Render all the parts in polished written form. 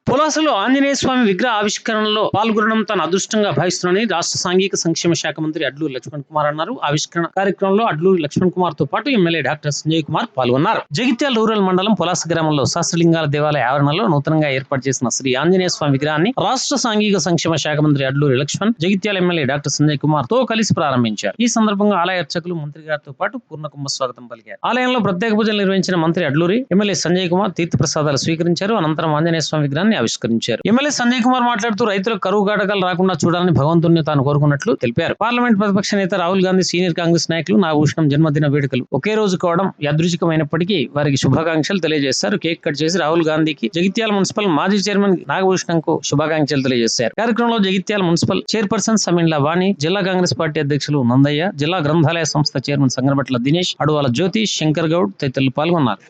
పులాసలో ఆంజనేయ స్వామి విగ్రహ ఆవిష్కరణలో పాల్గొనడం తన అదృష్టంగా భావిస్తున్నానని రాష్ట్ర సాంఘిక సంక్షేమ శాఖ మంత్రి అడ్లూరి లక్ష్మణ్ కుమార్ అన్నారు. ఆవిష్కరణ కార్యక్రమంలో అడ్లూరి లక్ష్మణ్ కుమార్ తో పాటు ఎమ్మెల్యే డాక్టర్ సంజయ్ కుమార్ పాల్గొన్నారు. జగిత్యాల రూరల్ మండలం పులాస గ్రామంలో శాస్త్రలింగాల దేవాలయ ఆవరణలో నూతనంగా ఏర్పాటు చేసిన శ్రీ ఆంజనేయ స్వామి విగ్రహాన్ని రాష్ట్ర సాంఘిక సంక్షేమ శాఖ మంత్రి అడ్లూరి లక్ష్మణ్, జగిత్యాల ఎమ్మెల్యే డాక్టర్ సంజయ్ కుమార్ తో కలిసి ప్రారంభించారు. ఈ సందర్భంగా ఆలయ అర్చకులు మంత్రి గారితో పాటు పూర్ణ కుంభ స్వాగతం పలికారు. ఆలయంలో ప్రత్యేక పూజలు నిర్వహించిన మంత్రి అడ్లూరి, ఎమ్మెల్యే సంజయ్ కుమార్ తీర్థ ప్రసాదాలు స్వీకరించారు. అనంతరం ఆంజనేయ స్వామి విగ్రహాన్ని ఆవిష్కరించారు. ఎమ్మెల్యే సంజయ్ కుమార్ మాట్లాడుతూ రైతులకు కరువు కాటకాలు రాకుండా చూడాలని భగవంతుని తాను కోరుకున్నట్లు తెలిపారు. పార్లమెంట్ ప్రతిపక్ష నేత రాహుల్ గాంధీ, సీనియర్ కాంగ్రెస్ నాయకులు నాగభూషణం జన్మదిన వేడుకలు ఒకే రోజు కావడం యాదృచ్ఛికమైనప్పటికీ వారికి శుభాకాంక్షలు తెలియజేశారు. కేక్ కట్ చేసి రాహుల్ గాంధీకి, జగిత్యాల మున్సిపల్ మాజీ చైర్మన్ నాగభూషణంకు శుభాకాంక్షలు తెలియజేశారు. కార్యక్రమంలో జగిత్యాల మున్సిపల్ చైర్పర్సన్ సమీన్లా వాణి, జిల్లా కాంగ్రెస్ పార్టీ అధ్యక్షులు నందయ్య, జిల్లా గ్రంథాలయ సంస్థ చైర్మన్ సంగరబట్ల దినేష్, అడువాల జ్యోతి, శంకర్ గౌడ్ తదితరులు పాల్గొన్నారు.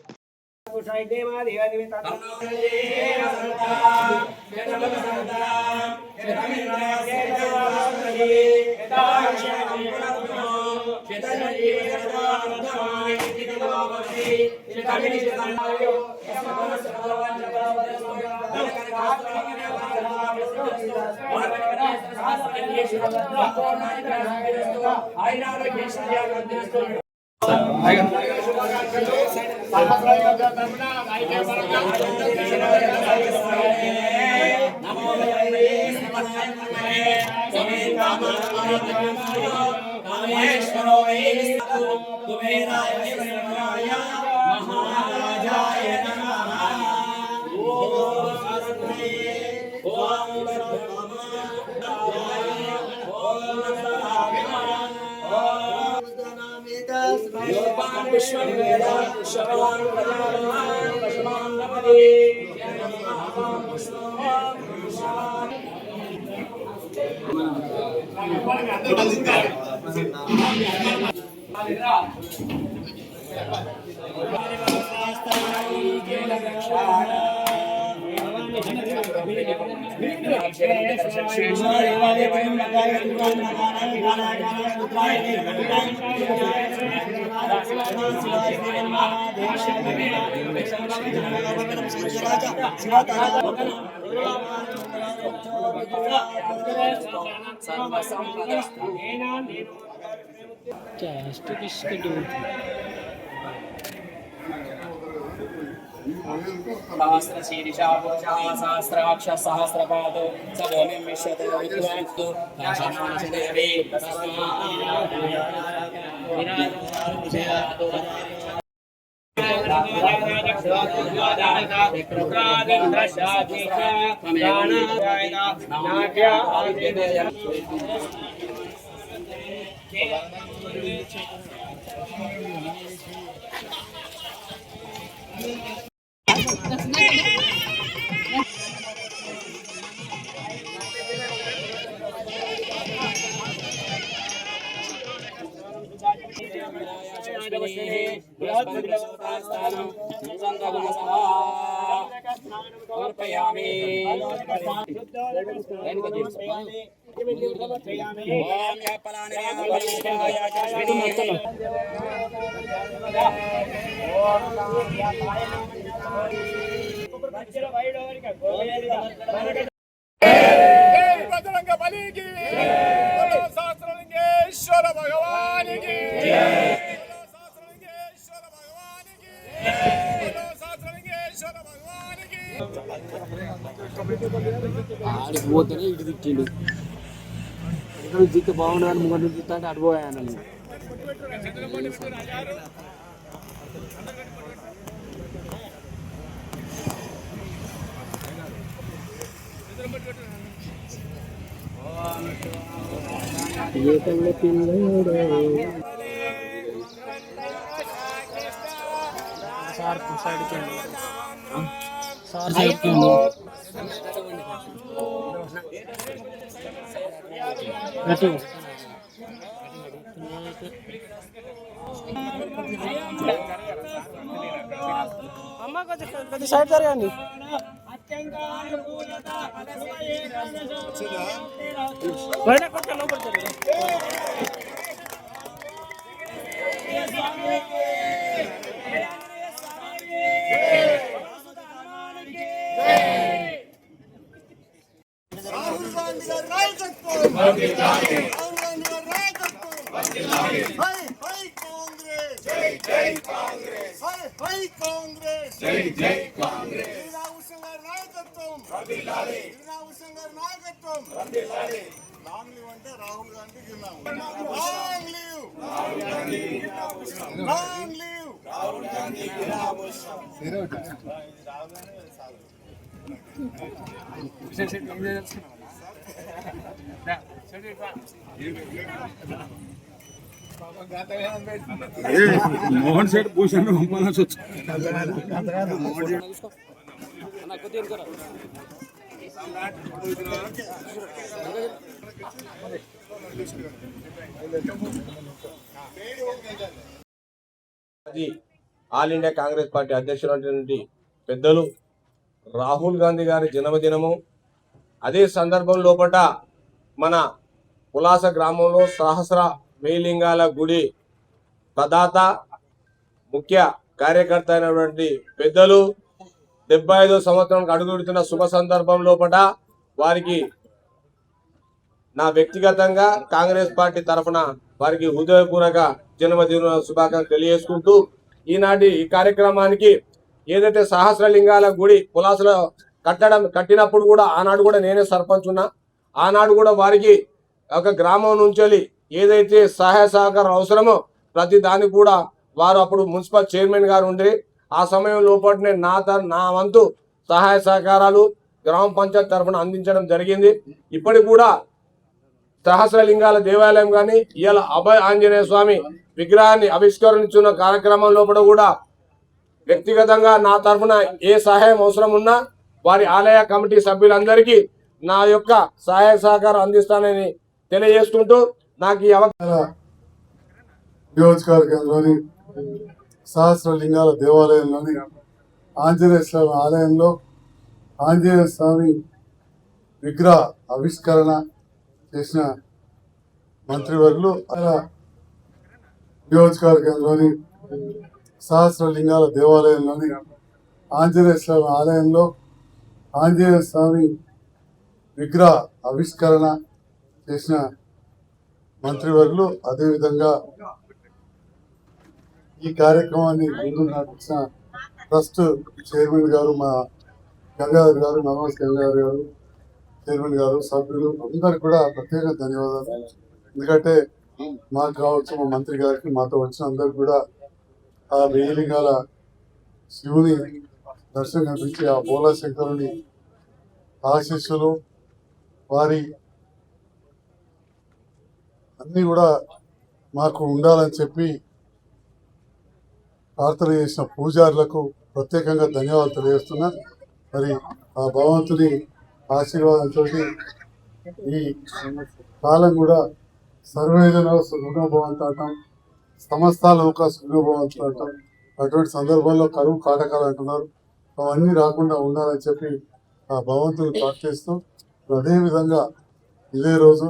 सहस्रशीर्षा पुरुषः सहस्राक्ष सहस्रपादो स भूमिं विश्वतो विद्वांस्तु नाशनाशदेवी ఆడిపోతేనే ఇటు తిట్టిండు. ఇక్కడ దిక్కు బాగున్నాను ముందు తిట్టా అంటే అడిపోయాను. అమ్మ కొంచెం సైడ్ జరగండి. కొంచెం లోపలికి నాయకత్వం రాహుల్ గాంధీ నాయకత్వం హై కాంగ్రెస్ జై కాంగ్రెస్ హై కాంగ్రెస్ జై కాంగ్రెస్ గిరిరాజు గారి నాయకత్వం వర్ధిల్లాలి గిరిరాజు గారి నాయకత్వం వర్ధిల్లాలి లాంగ్ లివ్ అంటే Rahul Gandhi long live long live Rahul Gandhi Mohan Shetty Bhushan పంపాల్సి ఆల్ ఇండియా కాంగ్రెస్ పార్టీ అధ్యక్షులైనటువంటి పెద్దలు రాహుల్ గాంధీ గారి జన్మదినము. అదే సందర్భం లోపట మన పులాస గ్రామంలో సహస్ర వేలింగాల గుడి ప్రదాత ముఖ్య కార్యకర్త అయినటువంటి పెద్దలు 75వ సంవత్సరానికి అడుగుడుతున్న శుభ సందర్భం లోపట వారికి నా వ్యక్తిగతంగా కాంగ్రెస్ పార్టీ తరఫున వారికి హృదయపూర్వక జన్మదిన శుభాకాంక్షలు తెలియజేసుకుంటూ ఈనాటి ఈ కార్యక్రమానికి ఏదైతే సహస్రలింగాల గుడి పులాసలో కట్టినప్పుడు కూడా ఆనాడు కూడా నేనే సర్పంచ్ ఉన్నా. ఆనాడు కూడా వారికి ఒక గ్రామం నుంచి ఏదైతే సహాయ సహకారం అవసరమో ప్రతి దానికి కూడా వారు అప్పుడు మున్సిపల్ చైర్మన్ గారు ఉండే ఆ సమయం లోపలనే నా వంతు సహాయ సహకారాలు గ్రామ పంచాయతీ తరఫున అందించడం జరిగింది. ఇప్పటికి కూడా సహస్రలింగాల దేవాలయం కానీ ఇవాళ అభయ ఆంజనేయ స్వామి విగ్రహాన్ని ఆవిష్కరించున్న కార్యక్రమం లోపల కూడా వ్యక్తిగతంగా నా తరఫున ఏ సహాయం అవసరం ఉన్నా వారి ఆలయ కమిటీ సభ్యులందరికీ నా యొక్క సహాయ సహకారం అందిస్తానని తెలియజేసుకుంటూ నాకు ఈ నియోజకవర్గంలోని సహస్రలింగాల దేవాలయంలోని ఆంజనేయ స్వామి ఆలయంలో ఆంజనేయ స్వామి విగ్రహ ఆవిష్కరణ చేసిన మంత్రివర్యులు నియోజకవర్గంలోని సహస్రలింగాల దేవాలయంలోని ఆంజనేయ స్వామి ఆలయంలో ఆంజనేయ స్వామి విగ్రహ ఆవిష్కరణ చేసిన మంత్రివర్యులు అదేవిధంగా ఈ కార్యక్రమాన్ని ముందు నడిచిన ట్రస్ట్ చైర్మన్ గారు మా గంగాధర్ గారు, నవాజ్ గంగాధర్ గారు, చైర్మన్ గారు, సభ్యులు అందరికి కూడా ప్రత్యేక ధన్యవాదాలు. ఎందుకంటే మాకు కావచ్చు, మా మంత్రి గారికి, మాతో వచ్చిన అందరికి కూడా ఆ వేలింగాల శివుని దర్శనం కల్పించి ఆ బోలా శంకరుని ఆశీస్సులు వారి అన్నీ కూడా మాకు ఉండాలని చెప్పి ప్రార్థన చేసిన పూజారులకు ప్రత్యేకంగా ధన్యవాదాలు తెలియజేస్తున్నా. మరి ఆ భగవంతుని ఆశీర్వాదంతో ఈ కాలం కూడా సర్వేజన సుఖభవంతు అంటాం, సమస్తాలోక సుఖభవంతు అంటాం. అటువంటి సందర్భంలో కరువు కాటకాలు అంటున్నారు, అవన్నీ రాకుండా ఉండాలని చెప్పి ఆ భగవంతుని ప్రార్థిస్తూ, అదేవిధంగా ఇదే రోజు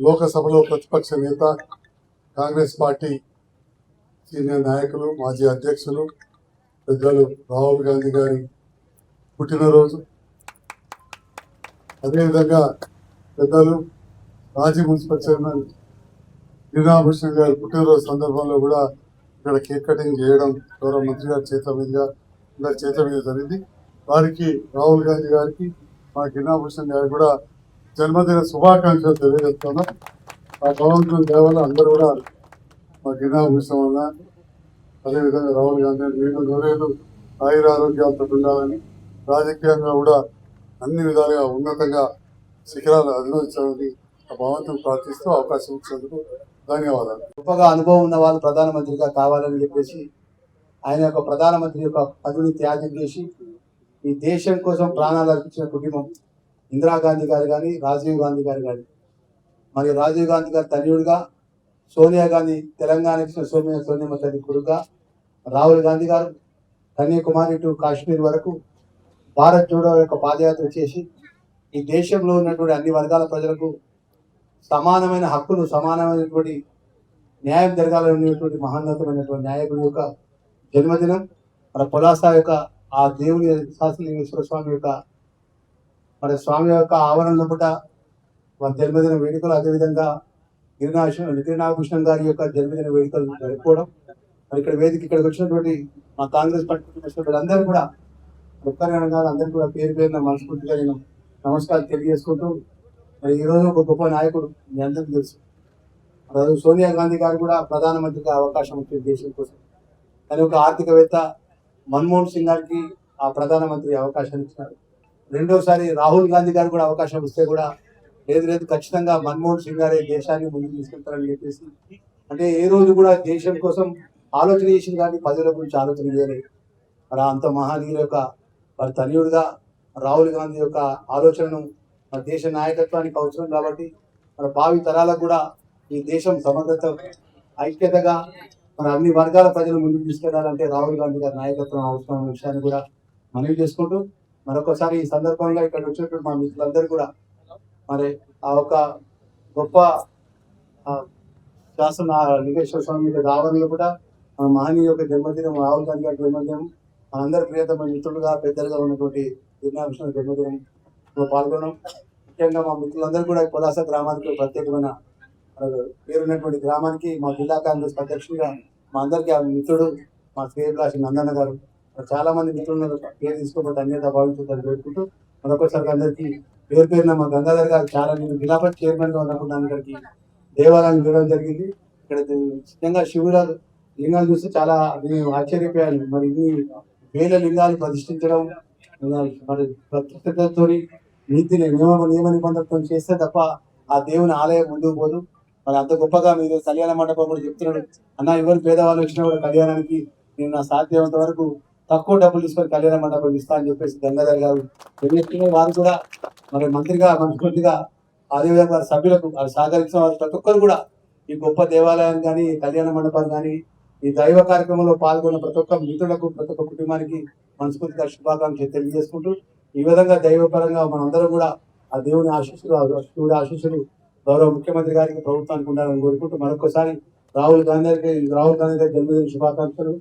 లోకసభలో ప్రతిపక్ష నేత, కాంగ్రెస్ పార్టీ సీనియర్ నాయకులు, మాజీ అధ్యక్షులు పెద్దలు రాహుల్ గాంధీ గారి పుట్టినరోజు. అదేవిధంగా పెద్దలు మాజీ మున్సిపల్ చైర్మన్ గిరిరామకృష్ణ గారి పుట్టినరోజు సందర్భంలో కూడా ఇక్కడ కేక్ కటింగ్ చేయడం గౌరవ మంత్రి గారి చేతుల మీదుగా అందరి చేతుల మీద జరిగింది. వారికి రాహుల్ గాంధీ గారికి, మా గిరిరామకృష్ణ గారికి కూడా జన్మదిన శుభాకాంక్షలు తెలియజేస్తున్నాం. ఆ భగవంతుని దేవల అందరూ కూడా మా గిరిరామకృష్ణ వల్ల, అదేవిధంగా రాహుల్ గాంధీ నేను నూరేళ్ళు ఆయుర ఆరోగ్యాలతో ఉండాలని, రాజకీయంగా కూడా అన్ని విధాలుగా ఉన్నతంగా శిఖరాలు అధిరోహించాలని ఆ భగవంతుని ప్రార్థిస్తూ అవకాశం ఇచ్చినందుకు ధన్యవాదాలు. గొప్పగా అనుభవం ఉన్న వాళ్ళు ప్రధానమంత్రిగా కావాలని చెప్పేసి ఆయన యొక్క ప్రధానమంత్రి యొక్క పదవిని త్యాగం చేసి ఈ దేశం కోసం ప్రాణాలు అర్పించిన కుటుంబం ఇందిరాగాంధీ గారు కానీ, రాజీవ్ గాంధీ గారు కానీ. మరి రాజీవ్ గాంధీ గారి తనయుడిగా, సోనియా గాంధీ తెలంగాణకి ఇచ్చిన సోనియమ్మ తల్లి కొడుకుగా, రాహుల్ గాంధీ గారు కన్యాకుమారి టు కాశ్మీర్ వరకు భారత్ జోడో యొక్క పాదయాత్ర చేసి ఈ దేశంలో ఉన్నటువంటి అన్ని వర్గాల ప్రజలకు సమానమైన హక్కులు, సమానమైనటువంటి న్యాయం జరగాలనేటువంటి మహోన్నతమైనటువంటి నాయకుడి యొక్క జన్మదినం. మన పులాస యొక్క ఆ దేవుని శాస్త్రలింగేశ్వర స్వామి యొక్క మరి స్వామి యొక్క ఆవరణలో పుట వారి జన్మదిన వేడుకలు, అదేవిధంగా గిరినాభూషణం గారి యొక్క జన్మదిన వేడుకలు జరుపుకోవడం. మరి ఇక్కడ ఇక్కడికి వచ్చినటువంటి మా కాంగ్రెస్ పార్టీ అందరూ కూడా ఒక్కరైనా కాదు అందరూ కూడా పేరు పేరున మనస్ఫూర్తిగా నేను నమస్కారం తెలియజేసుకుంటూ, మరి ఈరోజు ఒక గొప్ప నాయకుడు మీ అందరికీ తెలుసు. రోజు సోనియా గాంధీ గారు కూడా ప్రధానమంత్రిగా అవకాశం వచ్చింది దేశం కోసం. కానీ ఒక ఆర్థికవేత్త మన్మోహన్ సింగ్ గారికి ఆ ప్రధానమంత్రి అవకాశం ఇచ్చినారు. రెండోసారి రాహుల్ గాంధీ గారు కూడా అవకాశం ఇస్తే కూడా లేదు ఖచ్చితంగా మన్మోహన్ సింగ్ గారే దేశాన్ని ముందుకు తీసుకెళ్తారని చెప్పేసి, అంటే ఏ రోజు కూడా దేశం కోసం ఆలోచన చేసింది కానీ ప్రజల గురించి ఆలోచన చేయలేదు. మరి అంత మహనీయుల యొక్క మరి తనయుడిగా రాహుల్ గాంధీ యొక్క ఆలోచనను మన దేశ నాయకత్వానికి అవసరం కాబట్టి మన భావి తరాలకు కూడా ఈ దేశం సమగ్రత ఐక్యతగా మన అన్ని వర్గాల ప్రజలు ముందుకు తీసుకెళ్లాలంటే రాహుల్ గాంధీ గారి నాయకత్వం అవసరం అనే విషయాన్ని కూడా మనవి చేసుకుంటూ, మరొకసారి ఈ సందర్భంగా ఇక్కడ వచ్చినటువంటి మా మిత్రులందరూ కూడా మరి ఆ ఒక గొప్ప శాసన లింగేశ్వర స్వామి యొక్క రావణలో కూడా మన మహనీయ యొక్క జన్మదినం, రాహుల్ గాంధీ గారి జన్మదినం, మనందరి ప్రియతమ మిత్రులుగా పెద్దలుగా ఉన్నటువంటి గిరినాభూషణ జన్మదినంలో పాల్గొనడం. ముఖ్యంగా మా మిత్రులందరూ కూడా పులాస గ్రామానికి ప్రత్యేకమైన పేరున్నటువంటి గ్రామానికి మా జిల్లా కాంగ్రెస్ అధ్యక్షుడిగా మా అందరికీ ఆ మిత్రుడు మా శ్రేయభిలాషి నందన్న గారు, చాలా మంది మిత్రులను పేరు తీసుకోబట్టి అన్యత భావించుతారని వేడుకుంటూ, మరొకసారి అందరికీ పేరు పేరున మా గంగాధర్ గారు చాలా నేను జిల్లా పరిషత్ చైర్మన్ గా ఉన్నప్పుడు ఇక్కడికి దేవాలయం ఇవ్వడం జరిగింది. ఇక్కడ నిజంగా శివుల లింగాలు చూస్తే చాలా నేను ఆశ్చర్యపోయాను. మరి ఇన్ని వేల లింగాలు ప్రతిష్ఠించడం మరి ప్రతిష్టతో నీతిని నియమ నిబంధనతో చేస్తే తప్ప ఆ దేవుని ఆలయం ముందుకు పోదు. మరి అంత గొప్పగా మీరు కళ్యాణ మండపం కూడా చెప్తున్నాడు అన్న, ఎవరు పేదవాళ్ళు వచ్చినా కూడా కళ్యాణానికి నేను నా సాధ్యమంత వరకు తక్కువ డబ్బులు తీసుకొని కళ్యాణ మండపం ఇస్తా అని చెప్పేసి గంగాధర్ గారు ఎన్నికలు వారు కూడా మరి మంత్రిగా మనస్ఫూర్తిగా అదేవిధంగా సభ్యులకు సహకరించిన వారు ప్రతి ఒక్కరు కూడా ఈ గొప్ప దేవాలయాన్ని కానీ కళ్యాణ మండపాలు కానీ ఈ దైవ కార్యక్రమంలో పాల్గొన్న ప్రతి ఒక్క మిత్రులకు ప్రతి ఒక్క కుటుంబానికి మనస్ఫూర్తిగా శుభాకాంక్షలు తెలియజేసుకుంటూ, ఈ విధంగా దైవపరంగా మనందరం కూడా ఆ దేవుని ఆశీస్సులు శివుడి ఆశీస్సులు గౌరవ ముఖ్యమంత్రి గారికి ప్రభుత్వానికి ఉండాలని కోరుకుంటూ మరొకసారి రాహుల్ గాంధీ గారి జన్మదిన శుభాకాంక్షలు.